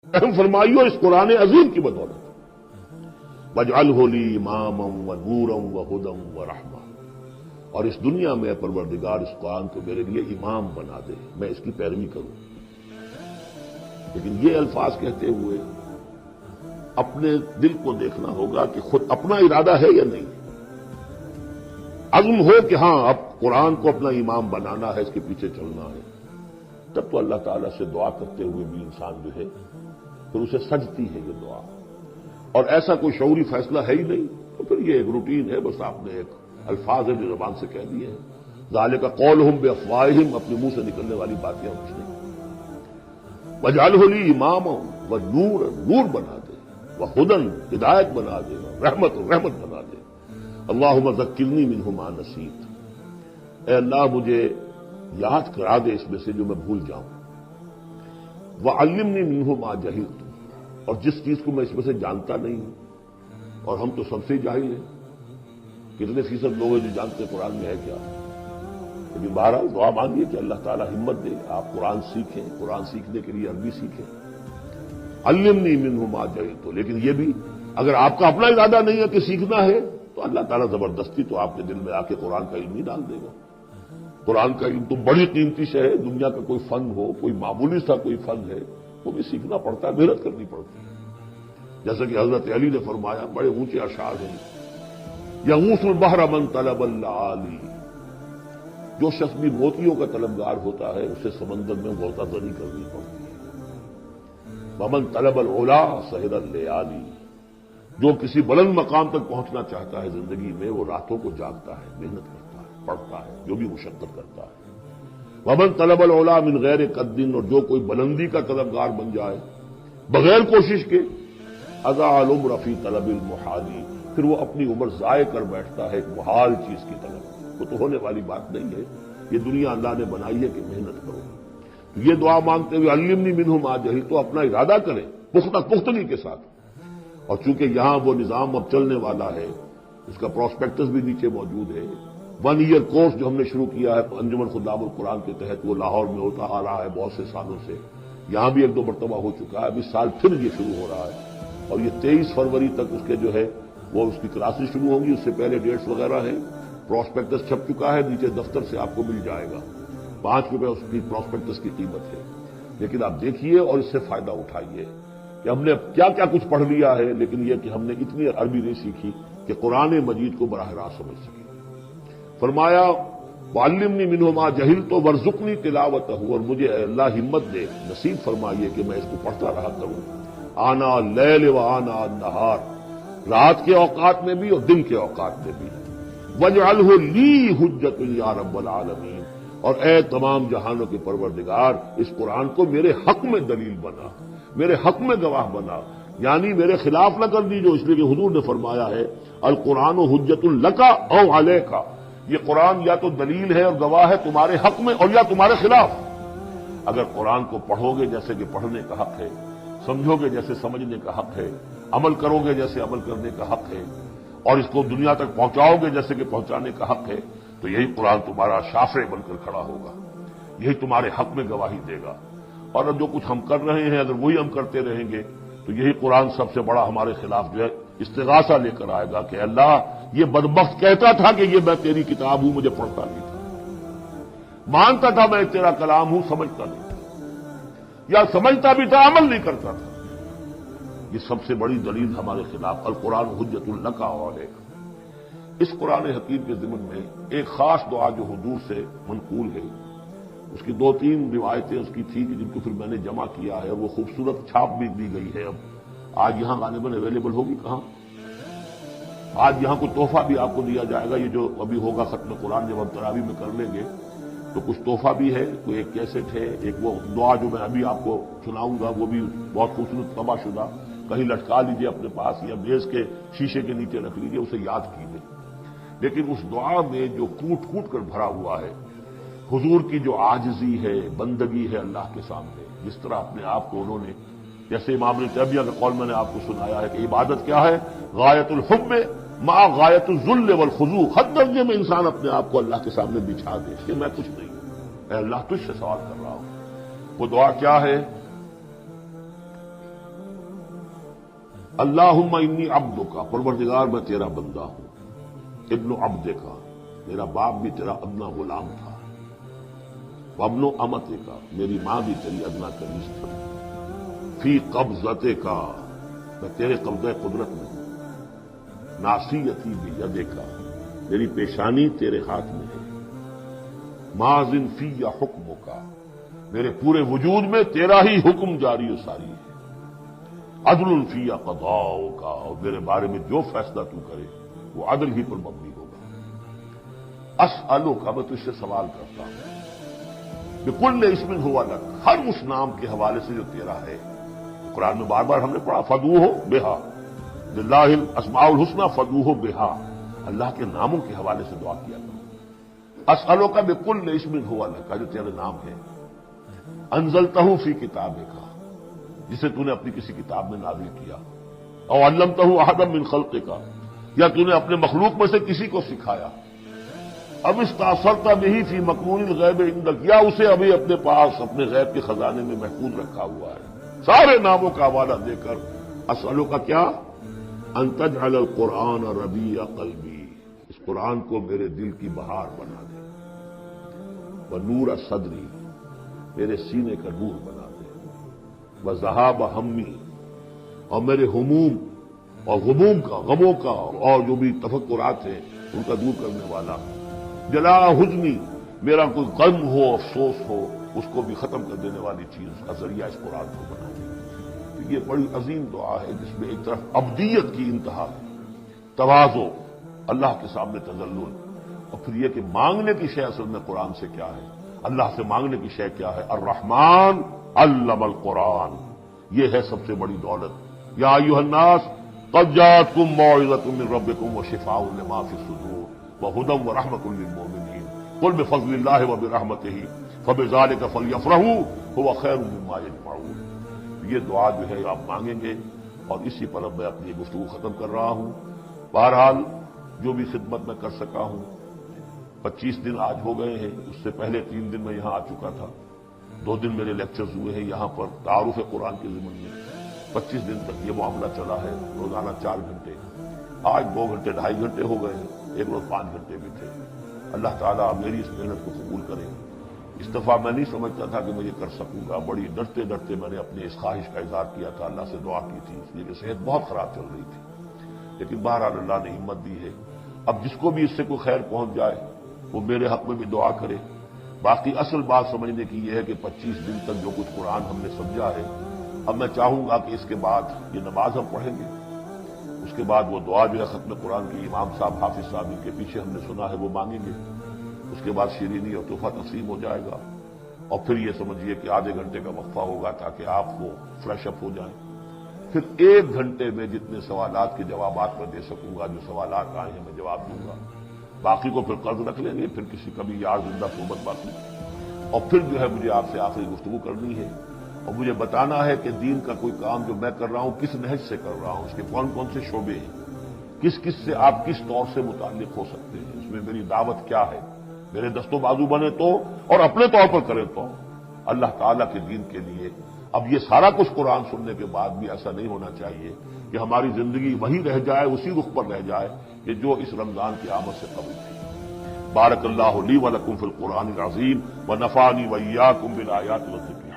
رحم فرمائیو اس قرآن عظیم کی بدولت وَاجْعَلْهُ لِي إِمَامًا وَنُورًا وَهُدًى وَرَحْمَةً، اور اس دنیا میں پروردگار اس قرآن کو میرے لیے امام بنا دے، میں اس کی پیروی کروں۔ لیکن یہ الفاظ کہتے ہوئے اپنے دل کو دیکھنا ہوگا کہ خود اپنا ارادہ ہے یا نہیں۔ عزم ہو کہ ہاں اب قرآن کو اپنا امام بنانا ہے، اس کے پیچھے چلنا ہے، تب تو اللہ تعالیٰ سے دعا کرتے ہوئے بھی انسان جو ہے پھر اسے سجتی ہے یہ دعا، اور ایسا کوئی شعوری فیصلہ ہے ہی نہیں تو پھر یہ ایک روٹین ہے، بس آپ نے ایک الفاظ اپنی زبان سے کہہ دیے ہیں۔ ذالک قولہم بافواہہم، اپنے منہ سے نکلنے والی باتیں ہم کچھ نہیں۔ وَاجْعَلْهُ لِي إِمَامًا وَنُورًا، نور بنا دے، وَهُدًى، ہدایت بنا دے، رحمت بنا دے۔ اللہم ذکرنی منہ ما نسیت، اے اللہ مجھے یاد کرا دے اس میں سے جو میں بھول جاؤں۔ وَعَلِّمْنِی مِنْہُ مَا جَہِلْتُ، اور جس چیز کو میں اس میں سے جانتا نہیں ہوں، اور ہم تو سب سے جاہل ہیں، کتنے فیصد لوگ ہیں جو جانتے قرآن میں ہے کیا؟ لیکن بہرحال دعا مانگیے کہ اللہ تعالیٰ ہمت دے، آپ قرآن سیکھیں، قرآن سیکھنے کے لیے عربی سیکھیں۔ عَلِّمْنِی مِنْہُ مَا جَہِلْتُ، لیکن یہ بھی اگر آپ کا اپنا ارادہ نہیں ہے کہ سیکھنا ہے تو اللہ تعالیٰ زبردستی تو آپ کے دل میں آ کے قرآن کا علم ہی ڈال دے گا۔ قرآن کا علم تو بڑی قیمتی شے ہے، دنیا کا کوئی فن ہو، کوئی معمولی سا کوئی فن ہے، وہ بھی سیکھنا پڑتا ہے، محنت کرنی پڑتی ہے۔ جیسا کہ حضرت علی نے فرمایا، بڑے اونچے اشعار ہیں، یغوث البحر من طلب اللآلی، جو شخص بھی موتیوں کا طلبگار ہوتا ہے اسے سمندر میں غوطہ زنی کرنی پڑتی ہے۔ ومن طلب العلا سہر اللیالی، جو کسی بلند مقام تک پہنچنا چاہتا ہے زندگی میں وہ راتوں کو جاگتا ہے، محنت کرتا ہے، پڑھتا ہے، جو بھی مشقت کرتا ہے۔ ومن طلب العلا من غیر قد، اور جو کوئی بلندی کا طلبگار بن جائے بغیر کوشش کے، اضاع العمر فی طلب المحالی، پھر وہ اپنی عمر ضائع کر بیٹھتا ہے ایک محال چیز کی طلب، وہ تو ہونے والی بات نہیں ہے۔ یہ دنیا اللہ نے بنائی ہے کہ محنت کرو۔ تو یہ دعا مانگتے ہوئے علمنی منہ ما جہلت، تو اپنا ارادہ کریں پختگی کے ساتھ۔ اور چونکہ یہاں وہ نظام اب چلنے والا ہے، اس کا پراسپیکٹس بھی نیچے موجود ہے، 1 ایئر کورس جو ہم نے شروع کیا ہے انجمن خدام القرآن کے تحت، وہ لاہور میں ہوتا آ رہا ہے بہت سے سالوں سے، یہاں بھی 1-2 مرتبہ ہو چکا ہے، اب اس سال پھر یہ شروع ہو رہا ہے، اور یہ 23 فروری تک اس کے جو ہے وہ اس کی کلاسز شروع ہوں گی۔ اس سے پہلے ڈیٹس وغیرہ ہیں، پراسپیکٹس چھپ چکا ہے، نیچے دفتر سے آپ کو مل جائے گا، 5 روپے اس کی پراسپیکٹس کی قیمت ہے۔ لیکن آپ دیکھیے اور اس سے فائدہ اٹھائیے کہ ہم نے کیا کیا کچھ پڑھ لیا ہے، لیکن یہ کہ ہم نے اتنی عربی نہیں سیکھی کہ قرآن مجید کو براہ راست سمجھ سکیں۔ فرمایا وعلمنی منہ ما جہلت وارزقنی تلاوتہ، اور مجھے اے اللہ ہمت دے، نصیب فرمائیے کہ میں اس کو پڑھتا رہا کروں، آنا اللیل و آنا النہار، رات کے اوقات میں بھی اور دن کے اوقات میں بھی۔ واجعلہ لی حجۃ یا رب العالمین، اور اے تمام جہانوں کے پروردگار اس قرآن کو میرے حق میں دلیل بنا، میرے حق میں گواہ بنا، یعنی میرے خلاف نہ کر دیجو، اس لیے کہ حضور نے فرمایا ہے القرآن حجۃ لک او علیک، یہ قرآن یا تو دلیل ہے اور گواہ ہے تمہارے حق میں اور یا تمہارے خلاف۔ اگر قرآن کو پڑھو گے جیسے کہ پڑھنے کا حق ہے، سمجھو گے جیسے سمجھنے کا حق ہے، عمل کرو گے جیسے عمل کرنے کا حق ہے، اور اس کو دنیا تک پہنچاؤ گے جیسے کہ پہنچانے کا حق ہے، تو یہی قرآن تمہارا شافع بن کر کھڑا ہوگا، یہی تمہارے حق میں گواہی دے گا۔ اور جو کچھ ہم کر رہے ہیں اگر وہی ہم کرتے رہیں گے تو یہی قرآن سب سے بڑا ہمارے خلاف جو ہے استغاثہ لے کر آئے گا کہ اللہ یہ بدبخت کہتا تھا کہ یہ میں تیری کتاب ہوں، مجھے پڑھتا نہیں تھا، مانتا تھا میں تیرا کلام ہوں، سمجھتا نہیں تھا، یا سمجھتا بھی تھا عمل نہیں کرتا تھا۔ یہ سب سے بڑی دلیل ہمارے خلاف، القرآن حجۃ لک علیک۔ اس قرآن حکیم کے ضمن میں ایک خاص دعا جو حضور سے منقول ہے، اس کی 2-3 روایتیں اس کی تھی کہ جن کو پھر میں نے جمع کیا ہے، اور وہ خوبصورت چھاپ بھی دی گئی ہے۔ اب آج یہاں غالباً اویلیبل ہوگی کہاں؟ آج یہاں کوئی تحفہ بھی آپ کو دیا جائے گا، یہ جو ابھی ہوگا ختم قرآن جب ہم تراویح میں کر لیں گے تو کچھ تحفہ بھی ہے، کوئی ایک کیسٹ ہے، ایک وہ دعا جو میں ابھی آپ کو سناؤں گا وہ بھی بہت خوبصورت طبع شدہ، کہیں لٹکا لیجئے اپنے پاس یا میز کے شیشے کے نیچے رکھ لیجئے، اسے یاد کیجئے۔ لیکن اس دعا میں جو کوٹ کوٹ کر بھرا ہوا ہے حضور کی جو عاجزی ہے، بندگی ہے اللہ کے سامنے، جس طرح اپنے آپ کو انہوں نے، جیسے امام ابن تیمیہ کا قول میں نے آپ کو سنایا ہے کہ عبادت کیا ہے، غایت الحب مع غایت الذل والخضوع، حد درجے میں انسان اپنے آپ کو اللہ کے سامنے بچھا دے کہ میں کچھ نہیں ہوں، اے اللہ تجھ سے سوال کر رہا ہوں۔ وہ دعا کیا ہے؟ اللہم انی عبدک، پروردگار میں تیرا بندہ ہوں، ابن عبدک، میرا باپ بھی تیرا ادنا غلام تھا، وابن امتک، میری ماں بھی تیری ادنا کنیز تھی، فی قبضتک، میں تیرے قبضہ قدرت میں ہوں، ناصیتی بیدک، میری پیشانی تیرے ہاتھ میں ہے، ماضٍ فی حکمک، میرے پورے وجود میں تیرا ہی حکم جاری و ساری ہے، عدل فی قضاؤک، اور میرے بارے میں جو فیصلہ تو کرے وہ عدل ہی پر مبنی ہوگا، اسألک، میں تجھ سے سوال کرتا ہوں، بکل اسم ہوا لک، ہر اس نام کے حوالے سے جو تیرا ہے، قرآن میں بار بار ہم نے پڑھا فدعوہ بہا، للہ الاسماء الحسنی فدعوہ بہا، اللہ کے ناموں کے حوالے سے دعا کیا کرو، اسألک بکل اسم ہوا لک، جو تیرے نام ہے، انزلتہ فی کتابک، جسے تو نے اپنی کسی کتاب میں نازل کیا، اور علمتہ احدا من خلقک، یا تو نے اپنے مخلوق میں سے کسی کو سکھایا، اب استاثرت بہ فی مکنون الغیب عندک، یا اسے ابھی اپنے پاس اپنے غیب کے خزانے میں محفوظ رکھا ہوا ہے، سارے ناموں کا حوالہ دے کر اسألو کا کیا، ان تجعل القرآن ربیع قلبی، اس قرآن کو میرے دل کی بہار بنا دے، ونور صدری، میرے سینے کا نور بنا دے، وذہاب ہمی، اور میرے ہموم اور غموم کا، غموں کا اور جو بھی تفکرات ہیں ان کا دور کرنے والا، جلا حزنی، میرا کوئی غم ہو افسوس ہو اس کو بھی ختم کر دینے والی چیز، اس کا ذریعہ اس قرآن کو بنا دے۔ یہ بڑی عظیم دعا ہے جس میں ایک طرف عبدیت کی انتہا ہے، تواضع، اللہ کے سامنے تذلل، اور پھر یہ کہ مانگنے کی شے اصل میں قرآن سے کیا ہے، اللہ سے مانگنے کی شے کیا ہے، الرحمن علم القرآن، یہ ہے سب سے بڑی دولت۔ یا ایھا الناس قد جاءتکم موعظۃ من ربکم وشفاء لما فی الصدور وہدی ورحمۃ للمؤمنین قل بفضل اللہ وبرحمتہ فبذلک فلیفرحوا ھو خیر مما یجمعون۔ یہ دعا جو ہے آپ مانگیں گے، اور اسی پر اب میں اپنی گفتگو ختم کر رہا ہوں۔ بہرحال جو بھی خدمت میں کر سکا ہوں، 25 دن آج ہو گئے ہیں، اس سے پہلے 3 دن میں یہاں آ چکا تھا، 2 دن میرے لیکچرز ہوئے ہیں یہاں پر تعارف قرآن کے ضمن میں، 25 دن تک یہ معاملہ چلا ہے، روزانہ 4 گھنٹے، آج 2 گھنٹے 2.5 گھنٹے ہو گئے ہیں، ایک روز 5 گھنٹے بھی تھے۔ اللہ تعالیٰ میری اس محنت کو قبول کرے۔ اس دفعہ میں نہیں سمجھتا تھا کہ میں یہ کر سکوں گا، بڑی ڈرتے ڈرتے میں نے اپنی اس خواہش کا اظہار کیا تھا، اللہ سے دعا کی تھی، اس لیے کہ صحت بہت خراب چل رہی تھی، لیکن بہرحال اللہ نے ہمت دی ہے۔ اب جس کو بھی اس سے کوئی خیر پہنچ جائے وہ میرے حق میں بھی دعا کرے۔ باقی اصل بات سمجھنے کی یہ ہے کہ 25 دن تک جو کچھ قرآن ہم نے سمجھا ہے، اب میں چاہوں گا کہ اس کے بعد یہ نماز ہم پڑھیں گے، اس کے بعد وہ دعا جو ہے ختم قرآن کی امام صاحب حافظ صاحب کے پیچھے ہم نے سنا ہے وہ مانگیں گے، اس کے بعد شیرینی اور تحفہ تقسیم ہو جائے گا، اور پھر یہ سمجھیے کہ آدھے گھنٹے کا وقفہ ہوگا تاکہ آپ وہ فریش اپ ہو جائیں۔ پھر 1 گھنٹے میں جتنے سوالات کے جوابات میں دے سکوں گا، جو سوالات آئے ہیں میں جواب دوں گا، باقی کو پھر قرض رکھ لیں گے، پھر کسی کبھی یار زندہ صحبت باقی، اور پھر جو ہے مجھے آپ سے آخری گفتگو کرنی ہے، اور مجھے بتانا ہے کہ دین کا کوئی کام جو میں کر رہا ہوں کس نہج سے کر رہا ہوں، اس کے کون کون سے شعبے ہیں، کس کس سے آپ کس طور سے متعلق ہو سکتے ہیں، اس میں میری دعوت کیا ہے، میرے دست و بازو بنے تو، اور اپنے طور پر کریں تو، اللہ تعالیٰ کے دین کے لیے۔ اب یہ سارا کچھ قرآن سننے کے بعد بھی ایسا نہیں ہونا چاہیے کہ ہماری زندگی وہی رہ جائے، اسی رخ پر رہ جائے کہ جو اس رمضان کی آمد سے قبل تھی۔ بارک اللہ لی و لکم فی القرآن العظیم ونفعنی وإیاکم بالآیات والذکر